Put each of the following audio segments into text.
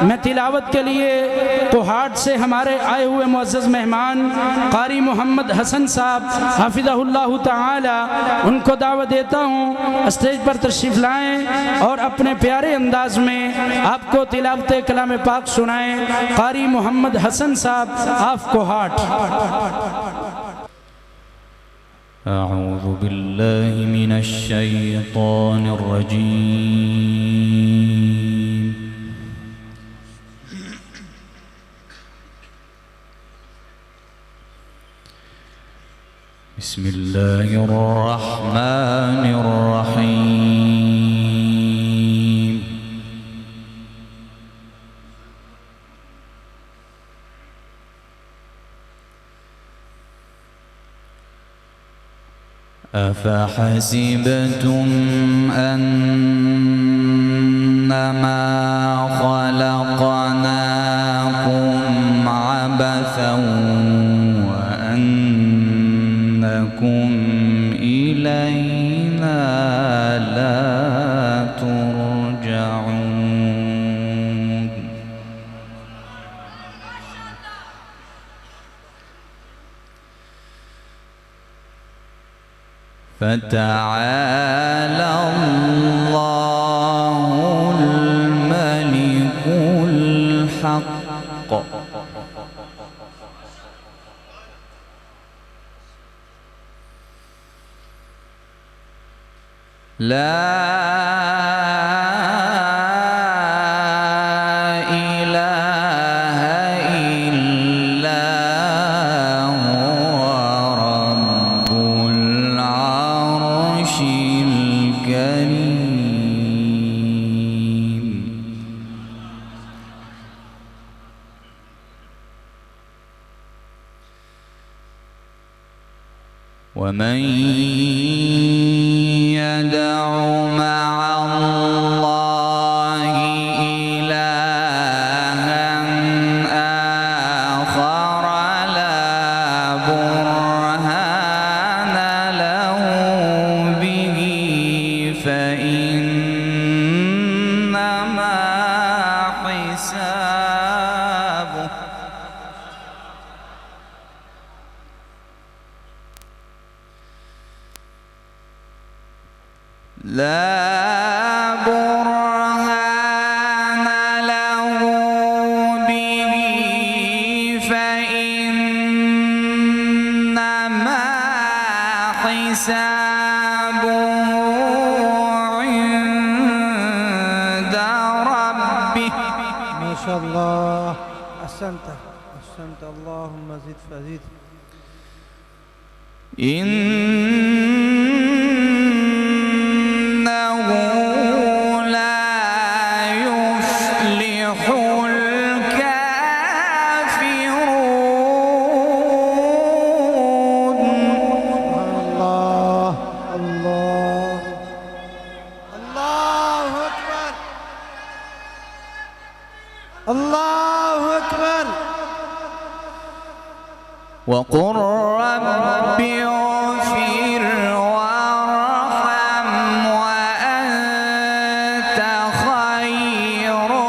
मैं तिलावत के लिए कोहाट से हमारे आए हुए मुअज़्ज़ज़ मेहमान क़ारी मोहम्मद हसन साहब हाफ़िज़हुल्लाह ताला उनको दावत देता हूँ स्टेज पर तशरीफ़ लाएँ और अपने प्यारे अंदाज में आपको तिलावत कलाम पाक सुनाएँ। क़ारी मोहम्मद हसन साहब ऑफ कोहाट। अऊज़ु बिल्लाहि मिनश शैतानिर रजीम। बिस्मिल्लाहिर रहमानिर रहीम। अफ़हसिबतुम अन्नमा ख़लक़नाकुम अबसन व अन्नकुम इलैना ला तुरजऊन। फ़तआला अल्लाहुल मलिकुल हक़्क़। ला इलाहा इल्ला हुवा रब्बुल अर्शिल करीम। वमन यदअ मअ अल्लाहि इलाहन आखर ला बुरहान लहु बिहि फइन्नमा हिसाबुहु ला बुरहान लहु बिहि फइन्नमा हिसाबुहु इंद रब्बिह। माशाअल्लाह। अहसनत अहसनत, अल्लाहुम्म ज़िद फज़िद। इन्नहु ला युफ्लिहुल काफ़िरून। अल्लाह अल्लाह अल्लाहु अकबर अल्लाहु अकबर। वक़ुल रब्बि इग़फ़िर वरहम व अंत ख़ैरुर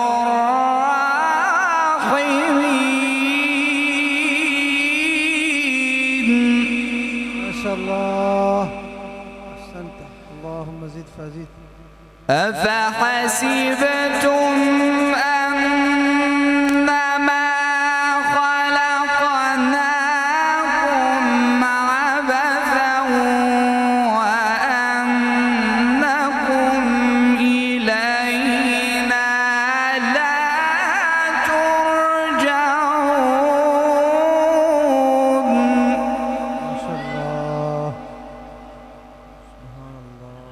राहिमीन। माशाअल्लाह। अहसनत, अल्लाहुम्म ज़िद फज़िद। अफ़हसिबतुम अन्नमा ख़लक़नाकुम अबसन व अन्नकुम इलैना ला तुरजऊन। माशाअल्लाह। सुभानअल्लाह।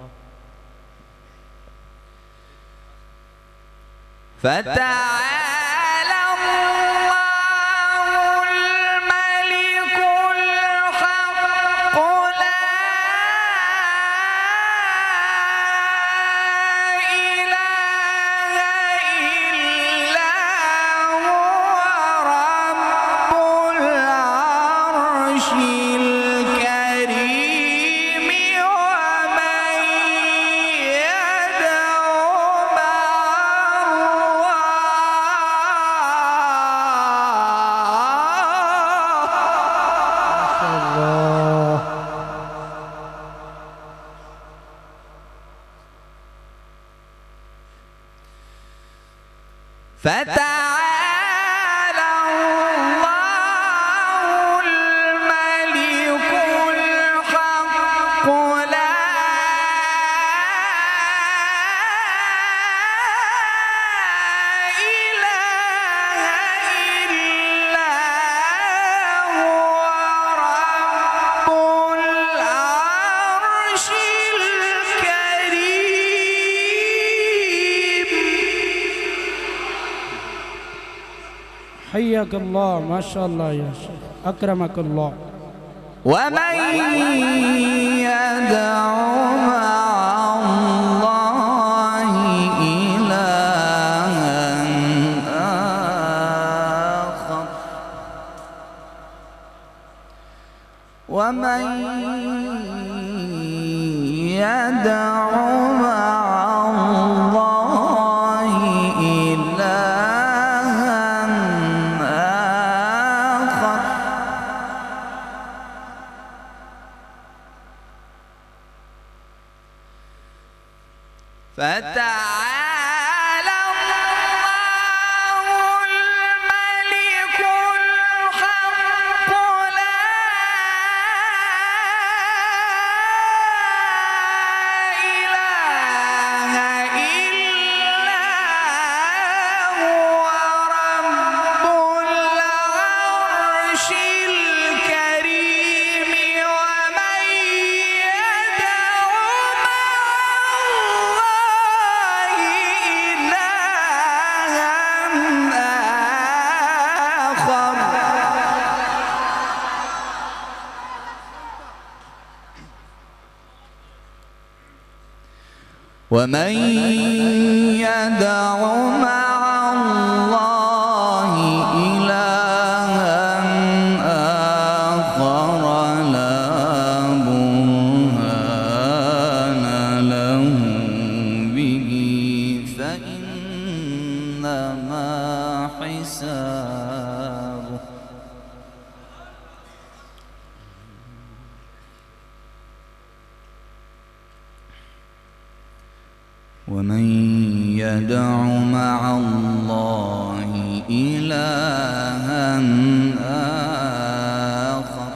فتعالى الله الملك الحق لا إله إلا هو رب العرش الكريم ومن يدعو مع الله فتعالى الله الملك الحق لا إله إلا هو رب العرش الكريم. حياك الله، ما شاء الله يا شيخ، أكرمك الله. ومن يدع مع الله إلها آخر ومن يدع مع الله إلها آخر فتعالى الله الملك الحق لا إله إلا هو رب العرش الكريم. ومن يدع مع الله إلها آخر ومن يدع مع الله إلها آخر لا برهان له به فإنما حسابه ومن يدع مع الله إلها آخر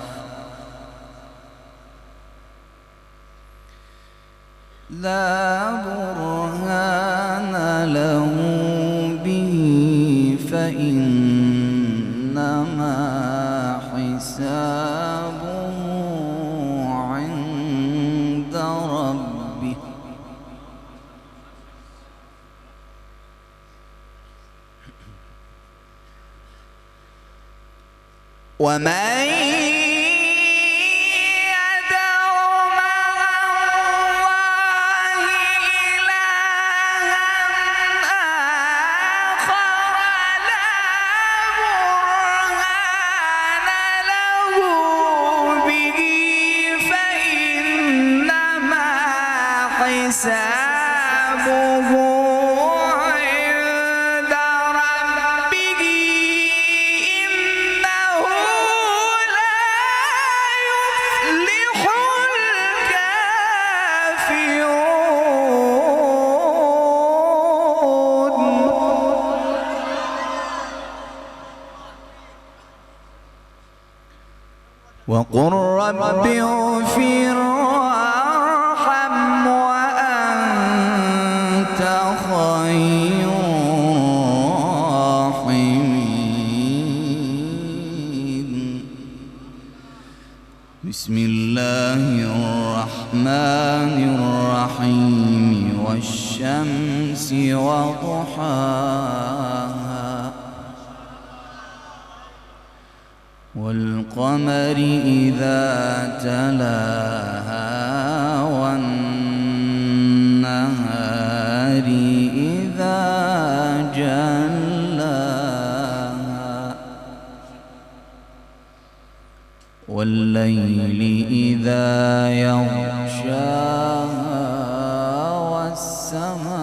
لا برهان له به فإنما حسابه عند ربه ومن يدع مع الله إلها آخر لا برهان له به فإنما حسابه عند ربه إنه لا يفلح الكافرون. وقل رب اغفر وارحم وأنت خير الراحمين. بسم الله الرحمن الرحيم والشمس وضحاها والقمر إذا تلاها والنهار إذا جلاها والليل إذا يغشاها والسماء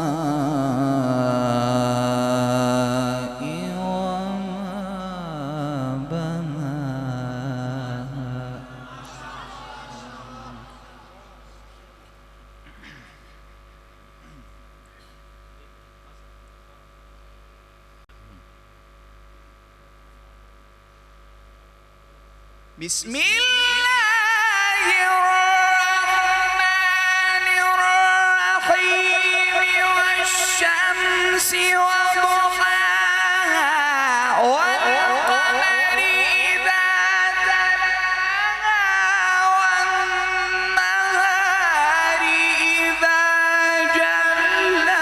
وما بناها بسم الله الرحمن الرحيم والشمس وضحاها والقمر إذا تلاها والنهار إذا جلاها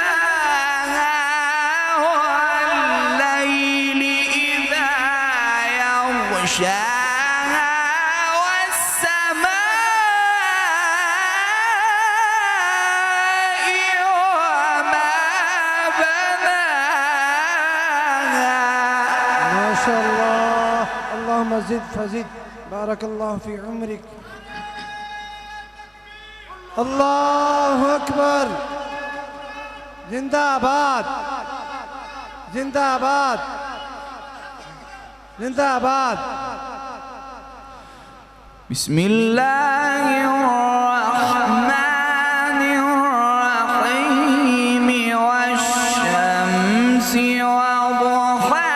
والليل إذا يغشاها ما شاء الله. اللهم زد فزد. بارك الله في عمرك. الله أكبر. زنداباد زنداباد زنداباد. بسم الله الرحمن الرحيم والشمس وضحاها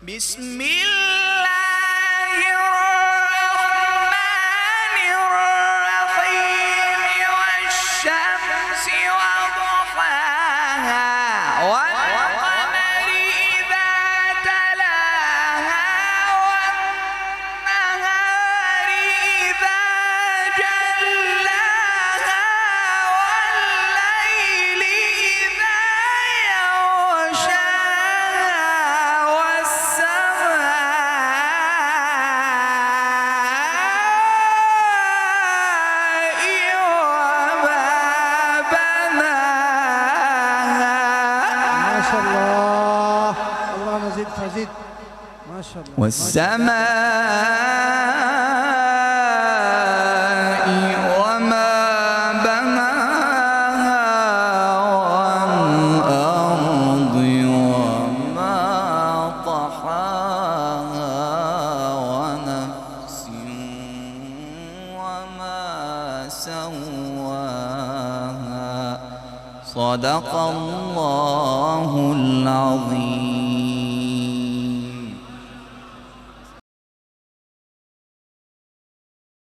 بسم الله الرحمن الرحيم والشمس وضحاها والقمر إذا تلاها والنهار إذا جلاها والليل إذا يغشاها والسماء وما بناها والأرض وما طحاها ونفس وما سواها صدق الله العظيم.